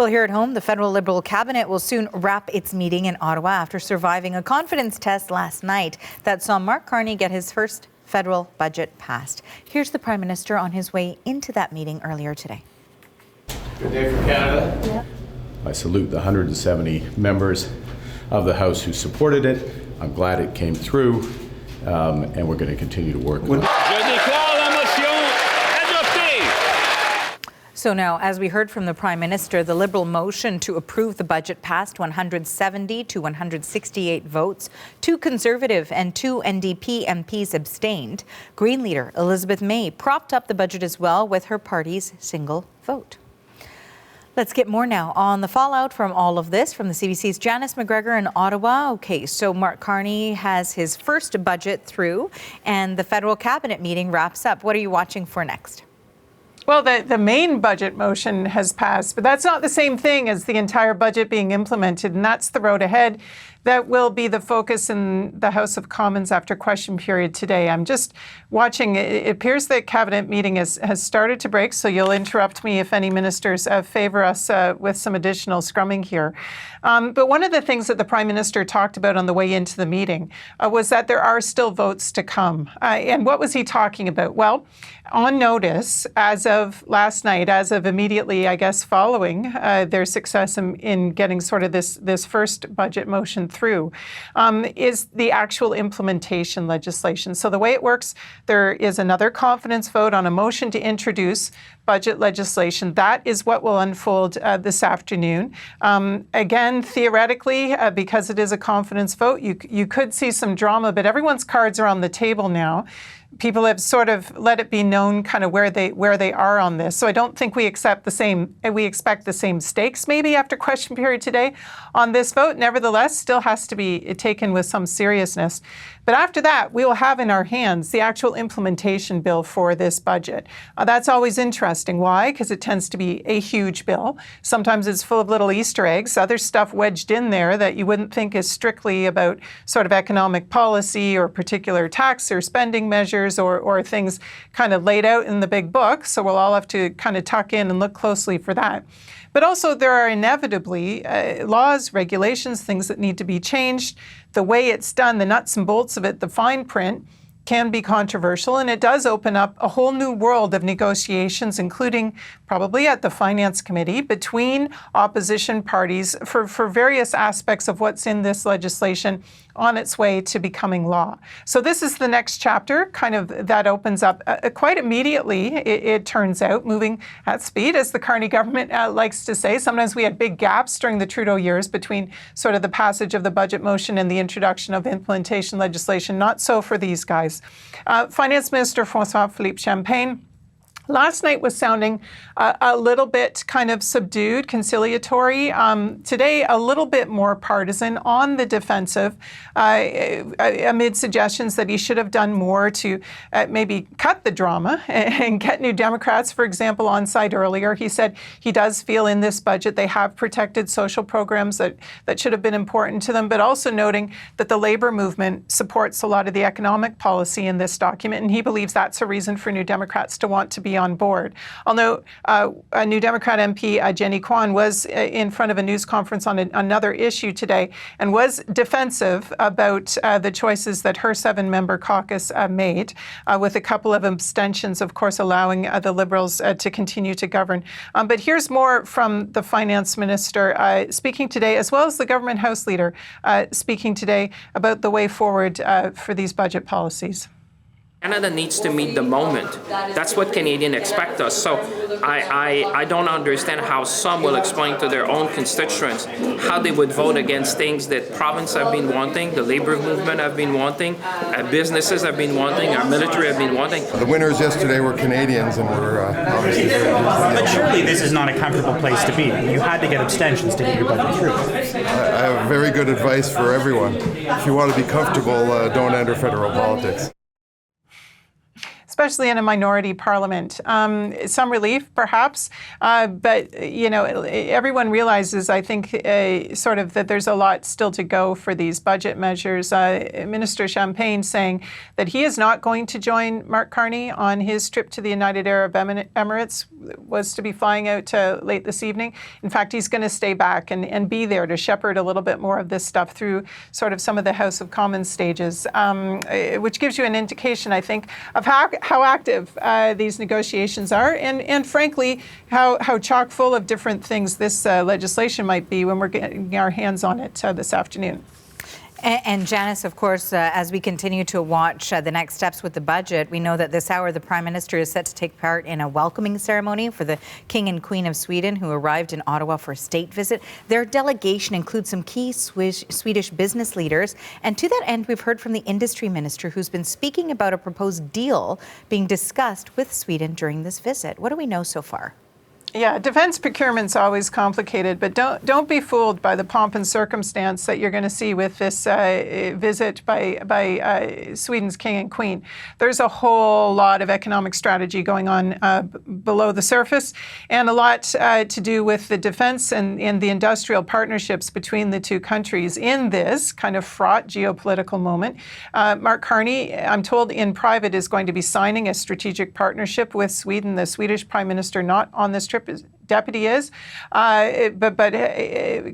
Well, here at home, the federal Liberal cabinet will soon wrap its meeting in Ottawa after surviving a confidence test last night that saw Mark Carney get his first federal budget passed. Here's the Prime Minister on his way into that meeting earlier today. Good day for Canada. Yeah. I salute the 170 members of the House who supported it. I'm glad it came through, and we're going to continue to work on it. So now, as we heard from the Prime Minister, the Liberal motion to approve the budget passed 170 to 168 votes. 2 Conservative and 2 NDP MPs abstained. Green leader Elizabeth May propped up the budget as well with her party's single vote. Let's get more now on the fallout from all of this from the CBC's Janyce McGregor in Ottawa. Okay, so Mark Carney has his first budget through and the federal cabinet meeting wraps up. What are you watching for next? Well, the main budget motion has passed, but that's not the same thing as the entire budget being implemented, and that's the road ahead. That will be the focus in the House of Commons after question period today. I'm just watching. It appears that cabinet meeting has started to break, so you'll interrupt me if any ministers favor us with some additional scrumming here. But one of the things that the Prime Minister talked about on the way into the meeting was that there are still votes to come. And what was he talking about? Well, on notice, as of last night, as of immediately, I guess, following their success in getting sort of this first budget motion through, is the actual implementation legislation. So the way it works, there is another confidence vote on a motion to introduce budget legislation. That is what will unfold this afternoon. Again, theoretically, because it is a confidence vote, you could see some drama, but everyone's cards are on the table now. People have sort of let it be known kind of where they are on this. So I don't think we expect the same stakes maybe after question period today on this vote. Nevertheless, still has to be taken with some seriousness. But after that, we will have in our hands the actual implementation bill for this budget. That's always interesting. Why? Because it tends to be a huge bill. Sometimes it's full of little Easter eggs, other stuff wedged in there that you wouldn't think is strictly about sort of economic policy or particular tax or spending measures or things kind of laid out in the big book. So we'll all have to kind of tuck in and look closely for that. But also there are inevitably laws, regulations, things that need to be changed. The way it's done, the nuts and bolts of it, the fine print, can be controversial, and it does open up a whole new world of negotiations, including probably at the Finance Committee, between opposition parties for various aspects of what's in this legislation on its way to becoming law. So this is the next chapter, kind of that opens up quite immediately, it turns out, moving at speed, as the Carney government likes to say. Sometimes we had big gaps during the Trudeau years between sort of the passage of the budget motion and the introduction of implementation legislation. Not so for these guys. Finance Minister François-Philippe Champagne last night was sounding a little bit kind of subdued, conciliatory. Today, a little bit more partisan on the defensive, amid suggestions that he should have done more to maybe cut the drama and get New Democrats, for example, on side earlier. He said he does feel in this budget they have protected social programs that should have been important to them, but also noting that the labor movement supports a lot of the economic policy in this document, and he believes that's a reason for New Democrats to want to be on board. Although a New Democrat MP, Janyce, was in front of a news conference on another issue today and was defensive about the choices that her 7-member caucus made, with a couple of abstentions, of course, allowing the Liberals to continue to govern. But here's more from the Finance Minister speaking today, as well as the Government House Leader speaking today about the way forward for these budget policies. Canada needs to meet the moment. That's what Canadians expect us. So I don't understand how some will explain to their own constituents how they would vote against things that province have been wanting, the labor movement have been wanting, businesses have been wanting, our military have been wanting. The winners yesterday were Canadians, and we're obviously very But surely this is not a comfortable place to be. You had to get abstentions to get your budget through. I have very good advice for everyone. If you want to be comfortable, don't enter federal politics. especially in a minority parliament. Some relief, perhaps, but everyone realizes, I think, sort of that there's a lot still to go for these budget measures. Minister Champagne saying that he is not going to join Mark Carney on his trip to the United Arab Emirates, was to be flying out late this evening. In fact, he's going to stay back and be there to shepherd a little bit more of this stuff through sort of some of the House of Commons stages, which gives you an indication, I think, of how active these negotiations are, and frankly, how chock full of different things this legislation might be when we're getting our hands on it this afternoon. And Janyce, of course, as we continue to watch the next steps with the budget, we know that this hour the Prime Minister is set to take part in a welcoming ceremony for the King and Queen of Sweden, who arrived in Ottawa for a state visit. Their delegation includes some key Swedish business leaders. And to that end, we've heard from the industry minister, who's been speaking about a proposed deal being discussed with Sweden during this visit. What do we know so far? Yeah, defense procurement's always complicated, but don't be fooled by the pomp and circumstance that you're going to see with this visit by Sweden's king and queen. There's a whole lot of economic strategy going on below the surface, and a lot to do with the defense and the industrial partnerships between the two countries in this kind of fraught geopolitical moment. Mark Carney, I'm told in private, is going to be signing a strategic partnership with Sweden. The Swedish Prime Minister not on this trip, deputy is, but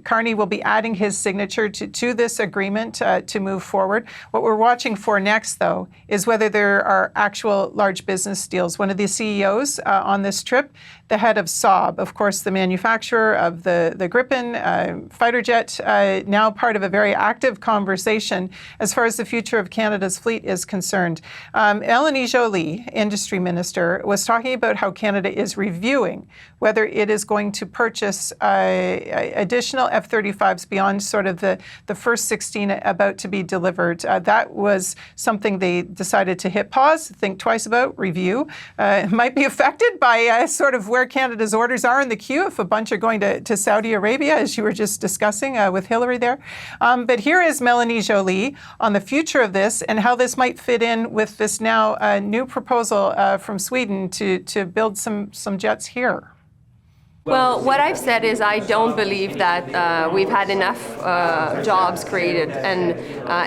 Carney will be adding his signature to this agreement to move forward. What we're watching for next, though, is whether there are actual large business deals. One of the CEOs on this trip, the head of Saab, of course, the manufacturer of the Gripen fighter jet, now part of a very active conversation as far as the future of Canada's fleet is concerned. Mélanie Joly, industry minister, was talking about how Canada is reviewing whether it is going to purchase additional F-35s beyond sort of the first 16 about to be delivered. That was something they decided to hit pause, think twice about, review. It might be affected by sort of where Canada's orders are in the queue if a bunch are going to Saudi Arabia, as you were just discussing with Hillary there. But here is Mélanie Joly on the future of this and how this might fit in with this now new proposal from Sweden to build some jets here. Well, what I've said is I don't believe that we've had enough jobs created and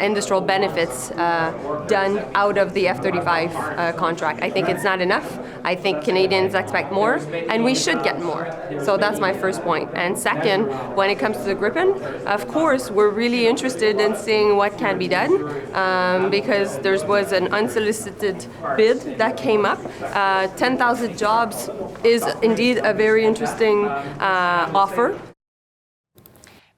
industrial benefits done out of the F-35 contract. I think it's not enough. I think Canadians expect more, and we should get more. So that's my first point. And second, when it comes to the Gripen, of course, we're really interested in seeing what can be done because there was an unsolicited bid that came up. 10,000 jobs is indeed a very interesting offer.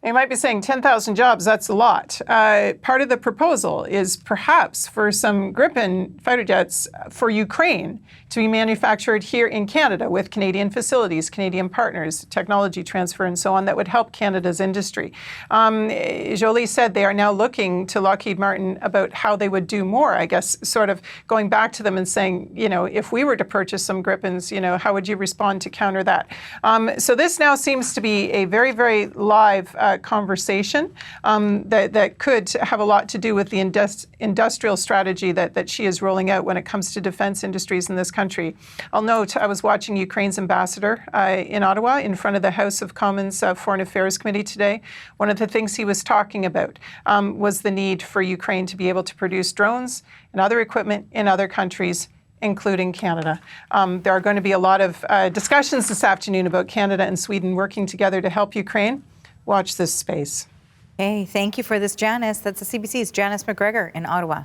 You might be saying 10,000 jobs, that's a lot. Part of the proposal is perhaps for some Gripen fighter jets for Ukraine to be manufactured here in Canada with Canadian facilities, Canadian partners, technology transfer and so on that would help Canada's industry. Joly said they are now looking to Lockheed Martin about how they would do more, I guess, sort of going back to them and saying, if we were to purchase some Gripens, how would you respond to counter that? So this now seems to be a very, very live conversation that could have a lot to do with the industrial strategy that she is rolling out when it comes to defense industries in this country. I'll note I was watching Ukraine's ambassador in Ottawa in front of the House of Commons Foreign Affairs Committee today. One of the things he was talking about was the need for Ukraine to be able to produce drones and other equipment in other countries, including Canada. There are going to be a lot of discussions this afternoon about Canada and Sweden working together to help Ukraine. Watch this space. Hey, thank you for this, Janyce. That's the CBC's Janyce McGregor in Ottawa.